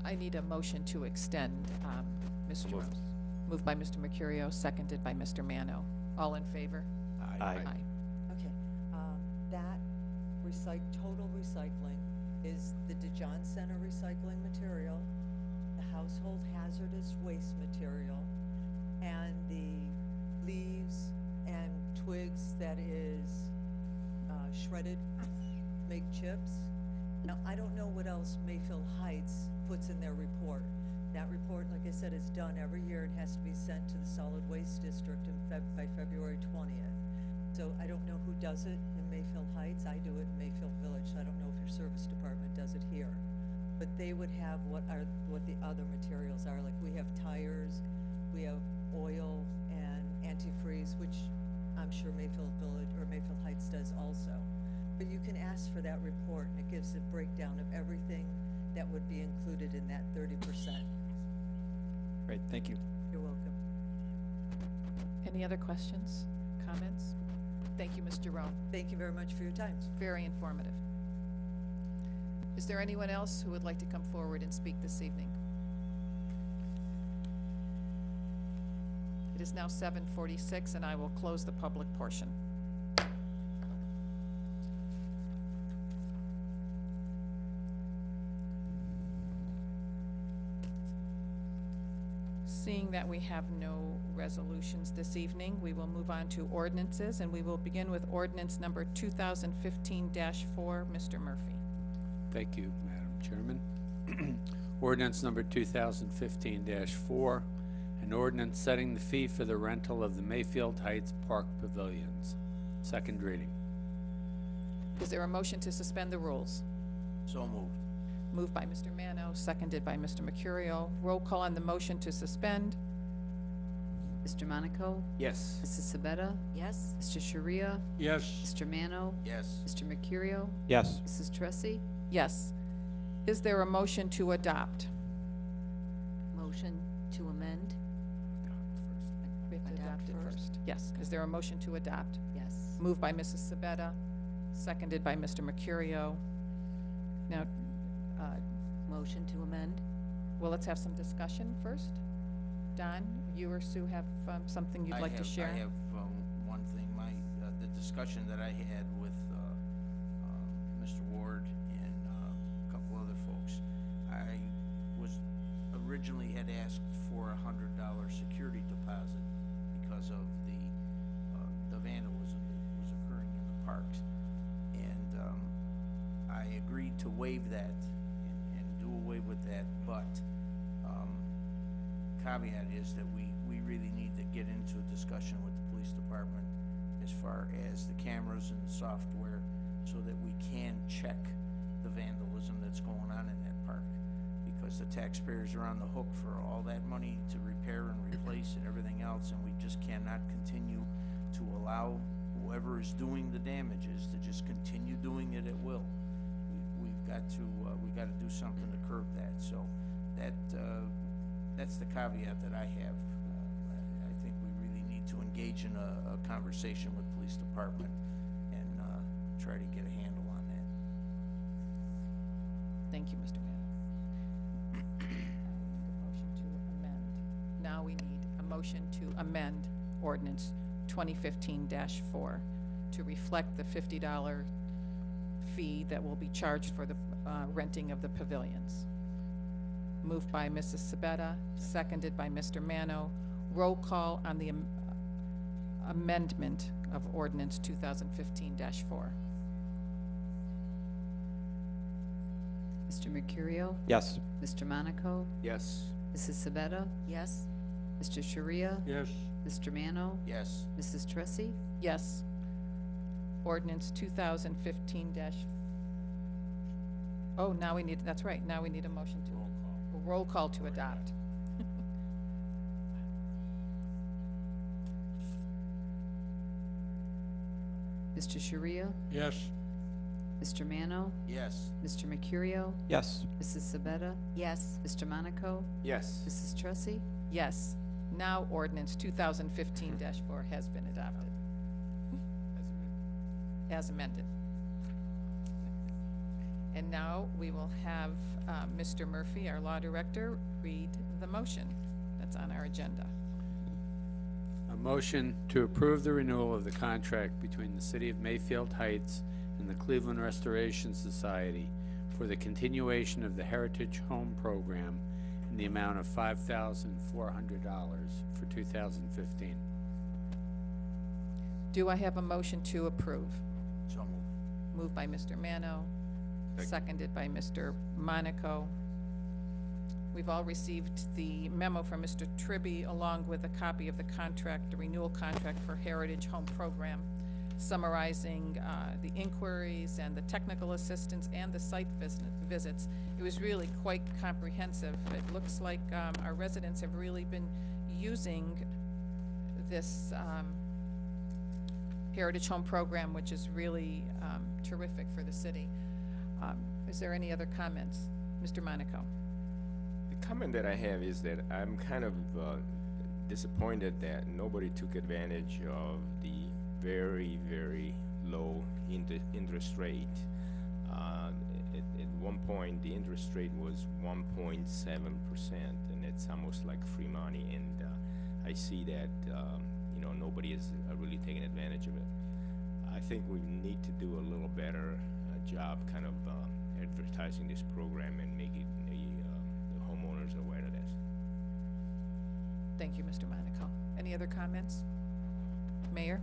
I need a motion to extend, Mr. So moved. Moved by Mr. Mercurio, seconded by Mr. Mano. All in favor? Aye. Okay, that total recycling is the DeJohn Center recycling material, the household hazardous waste material, and the leaves and twigs that is shredded, make chips. Now, I don't know what else Mayfield Heights puts in their report. That report, like I said, is done every year and has to be sent to the Solid Waste District by February 20th. So I don't know who does it in Mayfield Heights. I do it in Mayfield Village. So I don't know if your service department does it here. But they would have what the other materials are. Like we have tires, we have oil and antifreeze, which I'm sure Mayfield Village or Mayfield Heights does also. But you can ask for that report, and it gives a breakdown of everything that would be included in that 30%. Great, thank you. You're welcome. Any other questions, comments? Thank you, Mr. Rowe. Thank you very much for your time. Very informative. Is there anyone else who would like to come forward and speak this evening? It is now 7:46, and I will close the public portion. Seeing that we have no resolutions this evening, we will move on to ordinances, and we will begin with ordinance number 2015-4. Mr. Murphy. Thank you, Madam Chairman. Ordinance number 2015-4, an ordinance setting the fee for the rental of the Mayfield Heights Park Pavilions. Second reading. Is there a motion to suspend the rules? So moved. Moved by Mr. Mano, seconded by Mr. Mercurio. Roll call on the motion to suspend. Mr. Monaco? Yes. Mrs. Sabetta? Yes? Mr. Sharia? Yes. Mr. Mano? Yes. Mr. Mercurio? Yes. Mrs. Tressi? Yes. Is there a motion to adopt? Motion to amend? We have to Adopt adopt it first. first. Yes. Is there a motion to adopt? Yes. Moved by Mrs. Sabetta, seconded by Mr. Mercurio. Now, Motion to amend? well, let's have some discussion first. Don, you or Sue have something you'd like to share? I have one thing. The discussion that I had with Mr. Ward and a couple other folks, I originally had asked for $100 security deposit because of the vandalism that was occurring in the parks, and I agreed to waive that and do away with that, but caveat is that we really need to get into a discussion with the police department as far as the cameras and the software so that we can check the vandalism that's going on in that park, because the taxpayers are on the hook for all that money to repair and replace and everything else, and we just cannot continue to allow whoever is doing the damages to just continue doing it at will. We've got to do something to curb that. So that's the caveat that I have. I think we really need to engage in a conversation with the police department and try to get a handle on that. Thank you, Mr. Mann. Motion to amend. Now we need a motion to amend ordinance 2015-4 to reflect the $50 fee that will be charged for the renting of the pavilions. Moved by Mrs. Sabetta, seconded by Mr. Mano. Roll call on the amendment of ordinance 2015-4. Mr. Mercurio? Yes. Mr. Monaco? Yes. Mrs. Sabetta? Yes? Mr. Sharia? Yes. Mr. Mano? Yes. Mrs. Tressi? Yes. Ordinance 2015 Oh, now we need, that's right, now we need a motion to, a roll call to adopt. Mr. Sharia? Yes. Mr. Mano? Yes. Mr. Mercurio? Yes. Mrs. Sabetta? Yes. Mr. Monaco? Yes. Mrs. Tressi? Yes. Now ordinance 2015-4 has been adopted. As amended. And now we will have Mr. Murphy, our law director, read the motion that's on our agenda. A motion to approve the renewal of the contract between the City of Mayfield Heights and the Cleveland Restoration Society for the continuation of the Heritage Home Program in the amount of $5,400 for 2015. Do I have a motion to approve? So moved. Moved by Mr. Mano, seconded by Mr. Monaco. We've all received the memo from Mr. Tribby along with a copy of the contract, the renewal contract for Heritage Home Program, summarizing the inquiries and the technical assistance and the site visits. It was really quite comprehensive. It looks like our residents have really been using this Heritage Home Program, which is really terrific for the city. Is there any other comments? Mr. Monaco. The comment that I have is that I'm kind of disappointed that nobody took advantage of the very, very low interest rate. At one point, the interest rate was 1.7%, and it's almost like free money. And I see that nobody is really taking advantage of it. I think we need to do a little better job, kind of advertising this program and making the homeowners aware of this. Thank you, Mr. Monaco. Any other comments? Mayor?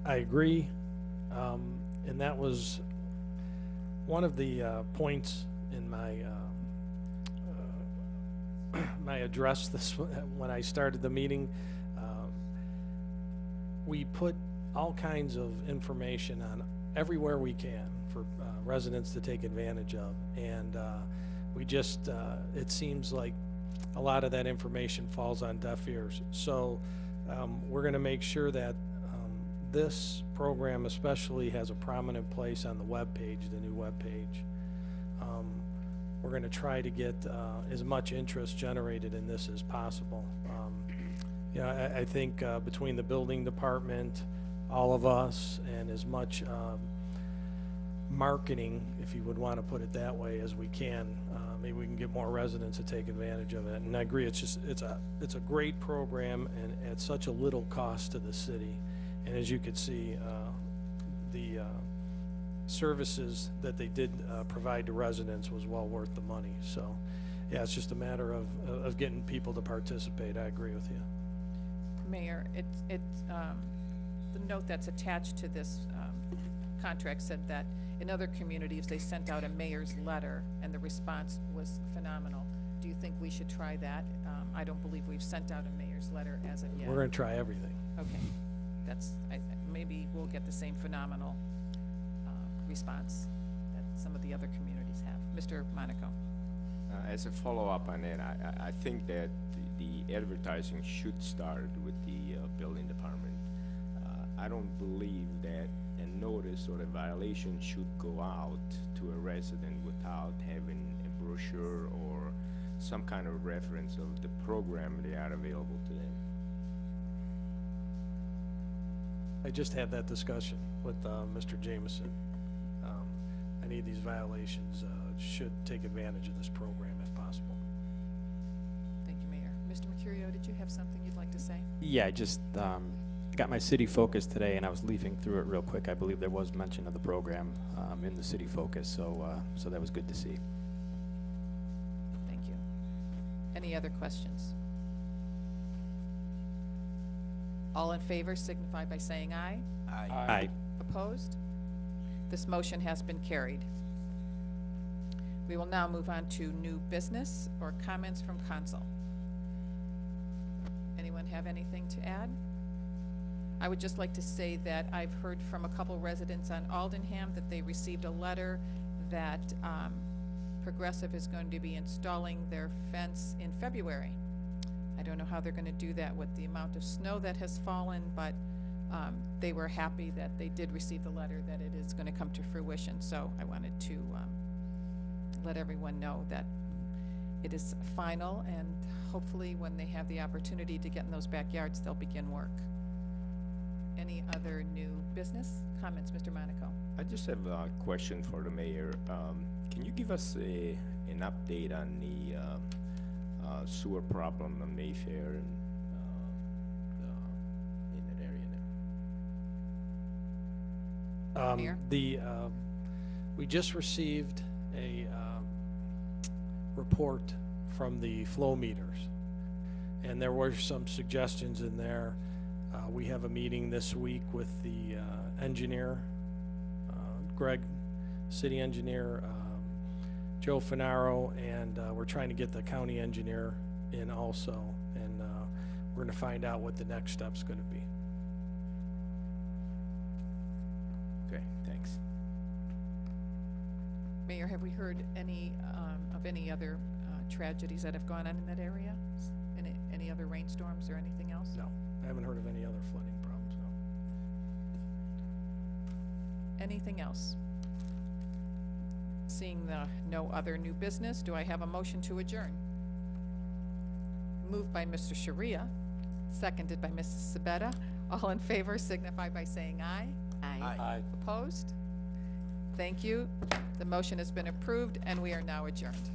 I agree, and that was one of the points in my my address when I started the meeting. We put all kinds of information on everywhere we can for residents to take advantage of, and we just it seems like a lot of that information falls on deaf ears. So we're going to make sure that this program especially has a prominent place on the web page, the new web page. We're going to try to get as much interest generated in this as possible. I think between the building department, all of us, and as much marketing, if you would want to put it that way, as we can, maybe we can get more residents to take advantage of it. And I agree, it's a great program and at such a little cost to the city. And as you could see, the services that they did provide to residents was well worth the money. So, yeah, it's just a matter of getting people to participate. I agree with you. Mayor, the note that's attached to this contract said that in other communities, they sent out a mayor's letter, and the response was phenomenal. Do you think we should try that? I don't believe we've sent out a mayor's letter as of yet. We're going to try everything. Okay. Maybe we'll get the same phenomenal response that some of the other communities have. Mr. Monaco. As a follow-up on that, I think that the advertising should start with the building department. I don't believe that a notice or a violation should go out to a resident without having a brochure or some kind of reference of the program they are available to them. I just had that discussion with Mr. Jameson. Any of these violations should take advantage of this program if possible. Thank you, Mayor. Mr. Mercurio, did you have something you'd like to say? Yeah, I just got my city focus today, and I was leafing through it real quick. I believe there was mention of the program in the city focus, so that was good to see. Thank you. Any other questions? All in favor signify by saying aye. Aye. Opposed? This motion has been carried. We will now move on to new business or comments from council. Anyone have anything to add? I would just like to say that I've heard from a couple residents on Aldenham that they received a letter that Progressive is going to be installing their fence in February. I don't know how they're going to do that with the amount of snow that has fallen, but they were happy that they did receive the letter that it is going to come to fruition. So I wanted to let everyone know that it is final, and hopefully when they have the opportunity to get in those backyards, they'll begin work. Any other new business? Comments, Mr. Monaco? I just have a question for the mayor. Can you give us an update on the sewer problem on Mayfair and in that area there? Mayor? We just received a, report from the flow meters. And there were some suggestions in there. We have a meeting this week with the, engineer, Greg, city engineer, Joe Finaro, and, we're trying to get the county engineer in also. And, we're gonna find out what the next step's gonna be. Okay, thanks. Mayor, have we heard any, of any other tragedies that have gone on in that area? Any other rainstorms or anything else? No, I haven't heard of any other flooding problems, no. Anything else? Seeing no other new business, do I have a motion to adjourn? Moved by Mr. Sharia, seconded by Mrs. Sabetta. All in favor signify by saying aye. Aye. Opposed? Thank you. The motion has been approved, and we are now adjourned.